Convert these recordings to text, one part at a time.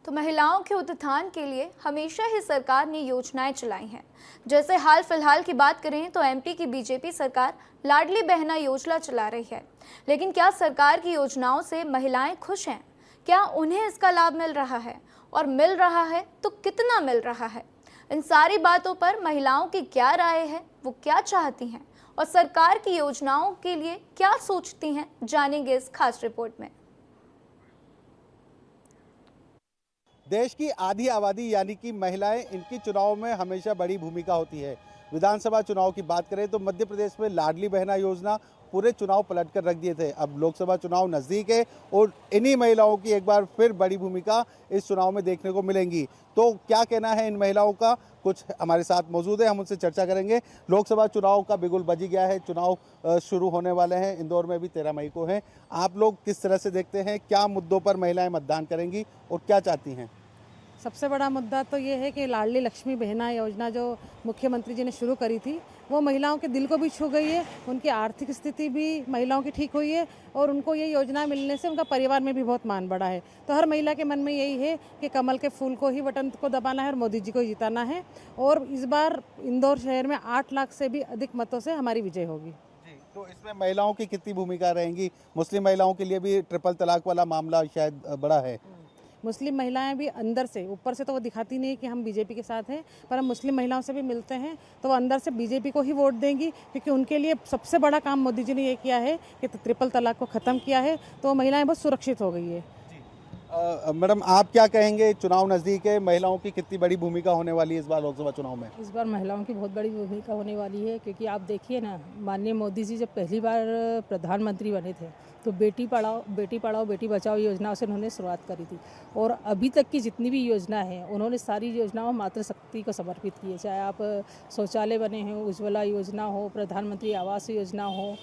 तो महिलाओं के उत्थान के लिए हमेशा ही सरकार ने योजनाएं चलाई हैं। जैसे हाल फिलहाल की बात करें तो एमपी की बीजेपी सरकार लाडली बहना योजना चला रही है। लेकिन क्या सरकार की योजनाओं से महिलाएं खुश हैं? क्या उन्हें इसका लाभ मिल रहा है? और मिल रहा है तो कितना मिल रहा है? इन सारी बातों पर महिलाओं की क्या राय है, वो क्या चाहती हैं और सरकार की योजनाओं के लिए क्या सोचती हैं, जानेंगे इस खास रिपोर्ट में। देश की आधी आबादी यानी कि महिलाएं, इनकी चुनाव में हमेशा बड़ी भूमिका होती है। विधानसभा चुनाव की बात करें तो मध्य प्रदेश में लाडली बहना योजना पूरे चुनाव पलट कर रख दिए थे। अब लोकसभा चुनाव नज़दीक है और इन्हीं महिलाओं की एक बार फिर बड़ी भूमिका इस चुनाव में देखने को मिलेंगी। तो क्या कहना है इन महिलाओं का, कुछ हमारे साथ मौजूद है, हम उनसे चर्चा करेंगे। लोकसभा चुनाव का बिगुल बज गया है, चुनाव शुरू होने वाले हैं। इंदौर में भी 13 मई को है। आप लोग किस तरह से देखते हैं, क्या मुद्दों पर महिलाएं मतदान करेंगी और क्या चाहती हैं? सबसे बड़ा मुद्दा तो ये है कि लाडली लक्ष्मी बहना योजना जो मुख्यमंत्री जी ने शुरू करी थी वो महिलाओं के दिल को भी छू गई है। उनकी आर्थिक स्थिति भी महिलाओं की ठीक हुई है और उनको ये योजना मिलने से उनका परिवार में भी बहुत मान बढ़ा है। तो हर महिला के मन में यही है कि कमल के फूल को ही बटन को दबाना है और मोदी जी को जिताना है। और इस बार इंदौर शहर में 8 लाख से भी अधिक मतों से हमारी विजय होगी। तो इसमें महिलाओं की कितनी भूमिका रहेंगी? मुस्लिम महिलाओं के लिए भी ट्रिपल तलाक वाला मामला शायद बड़ा है। मुस्लिम महिलाएं भी अंदर से, ऊपर से तो वो दिखाती नहीं कि हम बीजेपी के साथ हैं, पर हम मुस्लिम महिलाओं से भी मिलते हैं तो वो अंदर से बीजेपी को ही वोट देंगी, क्योंकि उनके लिए सबसे बड़ा काम मोदी जी ने ये किया है कि ट्रिपल तलाक को ख़त्म किया है। तो महिलाएं बहुत सुरक्षित हो गई है। मैडम, आप क्या कहेंगे? चुनाव नज़दीक है, महिलाओं की कितनी बड़ी भूमिका होने वाली है इस बार लोकसभा चुनाव में? इस बार महिलाओं की बहुत बड़ी भूमिका होने वाली है, क्योंकि आप देखिए ना, माननीय मोदी जी जब पहली बार प्रधानमंत्री बने थे तो बेटी पढ़ाओ बेटी बचाओ योजना से उन्होंने शुरुआत करी थी। और अभी तक की जितनी भी योजना है उन्होंने सारी योजनाओं मातृशक्ति को समर्पित की है। चाहे आप शौचालय बने हैं, उज्ज्वला योजना हो, प्रधानमंत्री आवास योजना हो,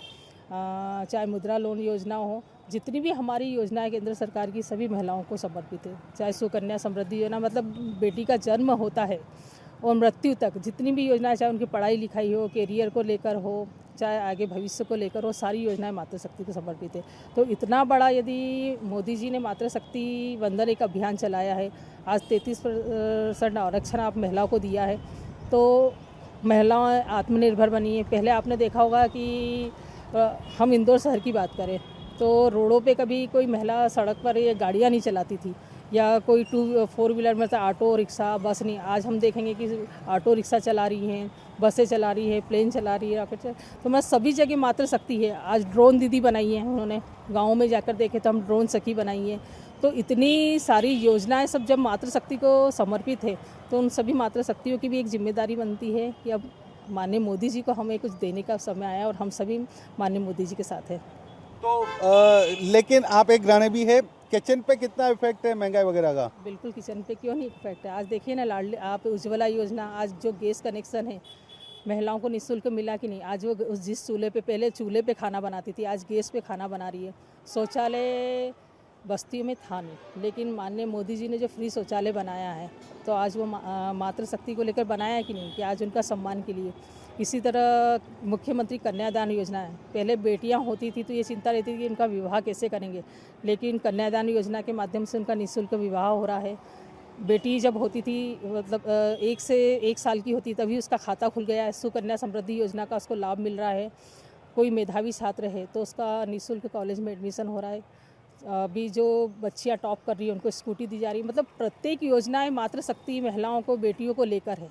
चाहे मुद्रा लोन योजना हो, जितनी भी हमारी योजनाएं केंद्र सरकार की सभी महिलाओं को समर्पित है। चाहे सुकन्या समृद्धि योजना, मतलब बेटी का जन्म होता है और मृत्यु तक जितनी भी योजनाएं, चाहे उनकी पढ़ाई लिखाई हो, कैरियर को लेकर हो, चाहे आगे भविष्य को लेकर हो, सारी योजनाएं मातृशक्ति को समर्पित है। तो इतना बड़ा यदि मोदी जी ने मातृशक्ति वंदन एक अभियान चलाया है, आज 33% आरक्षण आप महिलाओं को दिया है, तो महिलाएं आत्मनिर्भर बनी है। पहले आपने देखा होगा कि हम इंदौर शहर की बात करें तो रोडों पे कभी कोई महिला सड़क पर ये गाड़ियाँ नहीं चलाती थी, या कोई 4 व्हीलर में से ऑटो रिक्शा बस नहीं। आज हम देखेंगे कि ऑटो रिक्शा चला रही हैं, बसें चला रही है, प्लेन चला रही है, रॉकेट। तो मैं सभी जगह मातृशक्ति है। आज ड्रोन दीदी बनाई है उन्होंने, गाँव में जाकर देखे तो हम ड्रोन सखी बनाई है। तो इतनी सारी योजनाएं सब जब मातृशक्ति को समर्पित है तो उन सभी मातृशक्तियों की भी एक जिम्मेदारी बनती है कि अब माननीय मोदी जी को हमें कुछ देने का समय आया और हम सभी माननीय मोदी जी के साथ हैं। तो लेकिन आप एक गृहिणी भी है, किचन पे कितना इफेक्ट है महंगाई वगैरह का? बिल्कुल, किचन पे क्यों नहीं इफेक्ट है। आज देखिए ना, लाडली आप उज्ज्वला योजना, आज जो गैस कनेक्शन है महिलाओं को निःशुल्क मिला कि नहीं। आज वो जिस चूल्हे पे पहले चूल्हे पे खाना बनाती थी, आज गैस पे खाना बना रही है। शौचालय बस्तियों में था नहीं, लेकिन माननीय मोदी जी ने जो फ्री शौचालय बनाया है तो आज वो मातृशक्ति को लेकर बनाया है कि नहीं, कि आज उनका सम्मान के लिए। इसी तरह मुख्यमंत्री कन्यादान योजना है। पहले बेटियां होती थी तो ये चिंता रहती थी कि उनका विवाह कैसे करेंगे, लेकिन कन्यादान योजना के माध्यम से उनका निःशुल्क विवाह हो रहा है। बेटी जब होती थी, मतलब 1 से 1 साल की होती तभी उसका खाता खुल गया है। सुकन्या समृद्धि योजना का उसको लाभ मिल रहा है। कोई मेधावी छात्र है तो उसका निःशुल्क कॉलेज में एडमिशन हो रहा है। अभी जो बच्चियां टॉप कर रही है उनको स्कूटी दी जा रही है। मतलब प्रत्येक योजनाएं मातृशक्ति, महिलाओं को, बेटियों को लेकर है।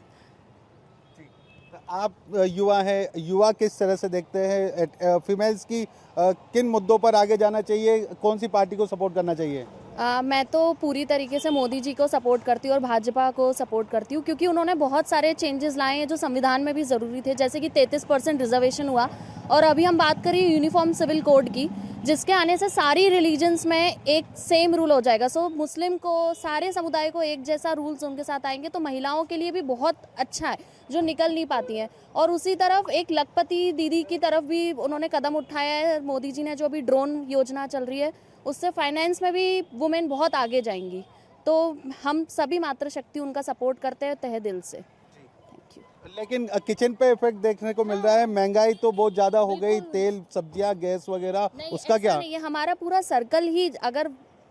आप युवा हैं, युवा किस तरह से देखते हैं फीमेल्स की किन मुद्दों पर आगे जाना चाहिए, कौन सी पार्टी को सपोर्ट करना चाहिए? मैं तो पूरी तरीके से मोदी जी को सपोर्ट करती हूँ और भाजपा को सपोर्ट करती हूँ, क्योंकि उन्होंने बहुत सारे चेंजेस लाए हैं जो संविधान में भी ज़रूरी थे। जैसे कि 33% रिजर्वेशन हुआ, और अभी हम बात करें यूनिफॉर्म सिविल कोड की, जिसके आने से सारी रिलीजन्स में एक सेम रूल हो जाएगा। सो मुस्लिम को, सारे समुदाय को एक जैसा रूल्स उनके साथ आएंगे, तो महिलाओं के लिए भी बहुत अच्छा है जो निकल नहीं पाती हैं। और उसी तरफ एक लखपति दीदी की तरफ भी उन्होंने कदम उठाया है मोदी जी ने, जो अभी ड्रोन योजना चल रही है, उससे फाइनेंस में भी वुमेन बहुत आगे जाएंगी। तो हम सभी मातृशक्ति उनका सपोर्ट करते हैं तहे दिल से। Thank you. लेकिन किचन पे इफेक्ट देखने को मिल रहा है, महंगाई तो बहुत ज़्यादा हो गई, तेल, सब्जियां, गैस वगैरह, उसका क्या? नहीं, ये हमारा पूरा सर्कल ही, अगर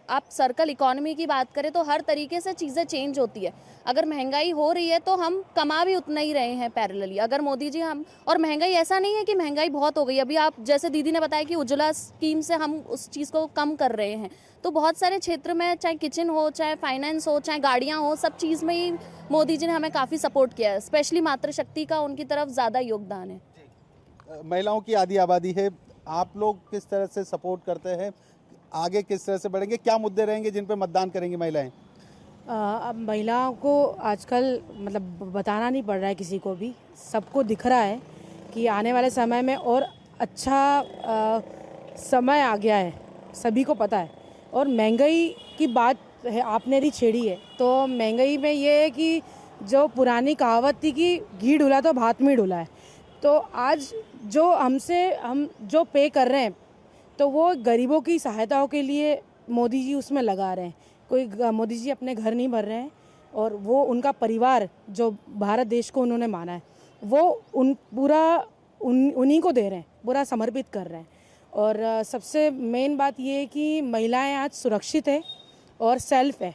आप सर्कल इकोनॉमी की बात करें तो हर तरीके से चीज़ें चेंज होती है। अगर महंगाई हो रही है तो हम कमा भी उतना ही रहे हैं पैरेलली। अगर मोदी जी हम, और महंगाई ऐसा नहीं है कि महंगाई बहुत हो गई, अभी आप जैसे दीदी ने बताया कि उज्ज्वला स्कीम से हम उस चीज़ को कम कर रहे हैं। तो बहुत सारे क्षेत्र में, चाहे किचन हो, चाहे फाइनेंस हो, चाहे गाड़ियाँ हो, सब चीज़ में ही मोदी जी ने हमें काफ़ी सपोर्ट किया है। स्पेशली मातृशक्ति का उनकी तरफ ज़्यादा योगदान है। महिलाओं की आधी आबादी है, आप लोग किस तरह से सपोर्ट करते हैं, आगे किस तरह से बढ़ेंगे, क्या मुद्दे रहेंगे जिन पे मतदान करेंगी महिलाएं? अब महिलाओं को आजकल मतलब बताना नहीं पड़ रहा है किसी को भी, सबको दिख रहा है कि आने वाले समय में और अच्छा समय आ गया है, सभी को पता है। और महंगाई की बात है, आपने भी छेड़ी है, तो महंगाई में ये है कि जो पुरानी कहावत थी कि घी डुला तो भात में डुला है, तो आज जो हम जो पे कर रहे हैं तो वो गरीबों की सहायताओं के लिए मोदी जी उसमें लगा रहे हैं। मोदी जी अपने घर नहीं भर रहे हैं, और वो उनका परिवार जो भारत देश को उन्होंने माना है वो उन्हीं को दे रहे हैं, पूरा समर्पित कर रहे हैं। और सबसे मेन बात ये है कि महिलाएं आज सुरक्षित है और सेल्फ है।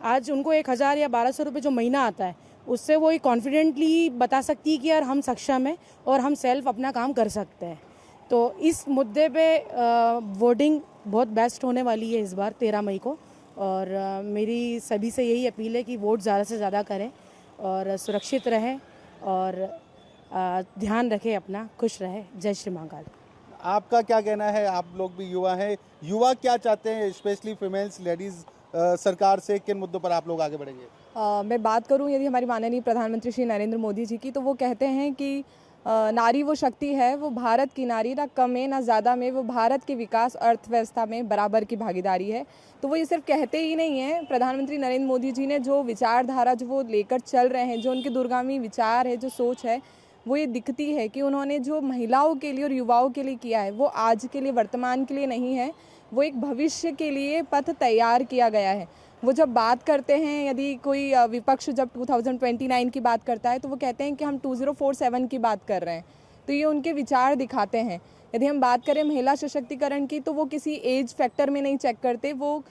आज उनको 1000 या 1200 रुपये जो महीना आता है उससे वो कॉन्फिडेंटली बता सकती है कि यार हम सक्षम हैं और हम सेल्फ अपना काम कर सकते हैं। तो इस मुद्दे पे वोटिंग बहुत बेस्ट होने वाली है इस बार 13 मई को। और मेरी सभी से यही अपील है कि वोट ज़्यादा से ज़्यादा करें और सुरक्षित रहें और ध्यान रखें अपना, खुश रहें। जय श्री महाकाल। आपका क्या कहना है? आप लोग भी युवा हैं, युवा क्या चाहते हैं, स्पेशली फीमेल्स, लेडीज़, सरकार से किन मुद्दों पर आप लोग आगे बढ़ेंगे? मैं बात करूं यदि हमारी माननीय प्रधानमंत्री श्री नरेंद्र मोदी जी की, तो वो कहते हैं कि नारी वो शक्ति है, वो भारत की नारी, ना कम में ना ज़्यादा में, वो भारत के विकास अर्थव्यवस्था में बराबर की भागीदारी है। तो वो ये सिर्फ कहते ही नहीं हैं, प्रधानमंत्री नरेंद्र मोदी जी ने जो विचारधारा जो वो लेकर चल रहे हैं, जो उनके दूरगामी विचार है, जो सोच है, वो ये दिखती है कि उन्होंने जो महिलाओं के लिए और युवाओं के लिए किया है वो आज के लिए, वर्तमान के लिए नहीं है, वो एक भविष्य के लिए पथ तैयार किया गया है। वो जब बात करते हैं, यदि कोई विपक्ष जब 2029 की बात करता है तो वो कहते हैं कि हम 2047 की बात कर रहे हैं। तो ये उनके विचार दिखाते हैं। यदि हम बात करें महिला सशक्तिकरण की, तो वो किसी एज फैक्टर में नहीं चेक करते, वो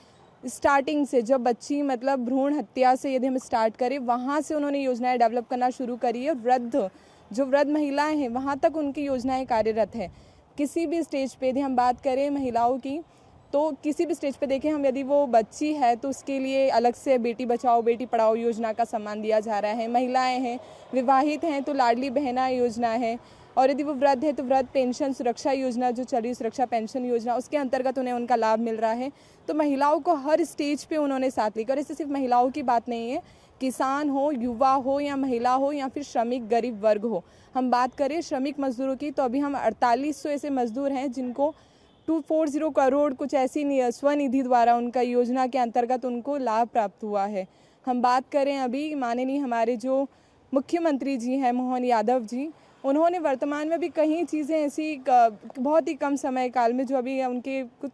स्टार्टिंग से, जब बच्ची मतलब भ्रूण हत्या से यदि हम स्टार्ट करें, वहाँ से उन्होंने योजनाएं डेवलप करना शुरू करी है। जो वृद्ध महिलाएं हैं वहाँ तक उनकी योजनाएं कार्यरत है। किसी भी स्टेज पे यदि हम बात करें महिलाओं की, तो किसी भी स्टेज पे देखें हम, यदि वो बच्ची है तो उसके लिए अलग से बेटी बचाओ बेटी पढ़ाओ योजना का सम्मान दिया जा रहा है। महिलाएं हैं, विवाहित हैं तो लाडली बहना योजना है, और यदि वो वृद्ध है तो वृद्ध पेंशन सुरक्षा योजना जो चली, सुरक्षा पेंशन योजना, उसके अंतर्गत उन्हें उनका लाभ मिल रहा है। तो महिलाओं को हर स्टेज पे उन्होंने साथ लेकर, और इससे सिर्फ महिलाओं की बात नहीं है, किसान हो, युवा हो, या महिला हो, या फिर श्रमिक गरीब वर्ग हो। हम बात करें श्रमिक मजदूरों की, तो अभी हम 4800 ऐसे मजदूर हैं जिनको 240 करोड़ कुछ ऐसी स्वनिधि द्वारा उनका योजना के अंतर्गत उनको लाभ प्राप्त हुआ है। हम बात करें अभी माननीय हमारे जो मुख्यमंत्री जी हैं मोहन यादव जी, उन्होंने वर्तमान में भी कई चीज़ें ऐसी बहुत ही कम समय काल में, जो अभी उनके कुछ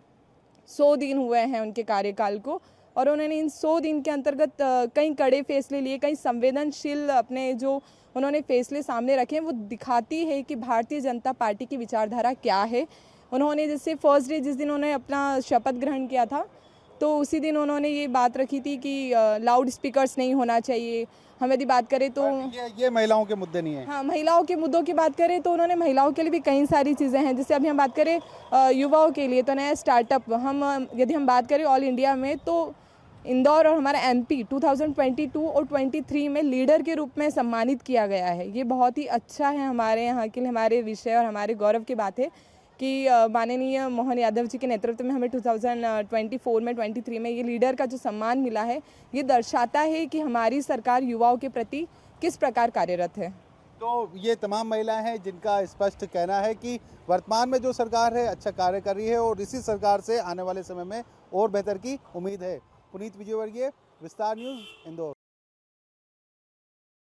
100 दिन हुए हैं उनके कार्यकाल को, और उन्होंने इन 100 दिन के अंतर्गत कई कड़े फैसले लिए, कई संवेदनशील अपने जो उन्होंने फैसले सामने रखे हैं, वो दिखाती है कि भारतीय जनता पार्टी की विचारधारा क्या है। उन्होंने जैसे फर्स्ट डे जिस दिन उन्होंने अपना शपथ ग्रहण किया था, तो उसी दिन उन्होंने ये बात रखी थी कि लाउड स्पीकर्स नहीं होना चाहिए। हम यदि बात करें तो ये महिलाओं के मुद्दे नहीं है। हाँ, महिलाओं के मुद्दों की बात करें तो उन्होंने महिलाओं के लिए भी कई सारी चीज़ें हैं। जैसे अभी हम बात करें युवाओं के लिए, तो नया स्टार्टअप, यदि हम बात करें ऑल इंडिया में, तो इंदौर और हमारा एमपी 2022 और 23 में लीडर के रूप में सम्मानित किया गया है। ये बहुत ही अच्छा है हमारे यहाँ के लिए, हमारे विषय और हमारे गौरव की बात है कि माननीय मोहन यादव जी के नेतृत्व में हमें 2024 में 23 में ये लीडर का जो सम्मान मिला है, ये दर्शाता है कि हमारी सरकार युवाओं के प्रति किस प्रकार कार्यरत है। तो ये तमाम महिलाएं हैं जिनका स्पष्ट कहना है कि वर्तमान में जो सरकार है अच्छा कार्य कर रही है और इसी सरकार से आने वाले समय में और बेहतर की उम्मीद है। पुनीत विजयवर्गीय, विस्तार न्यूज़, इंदौर।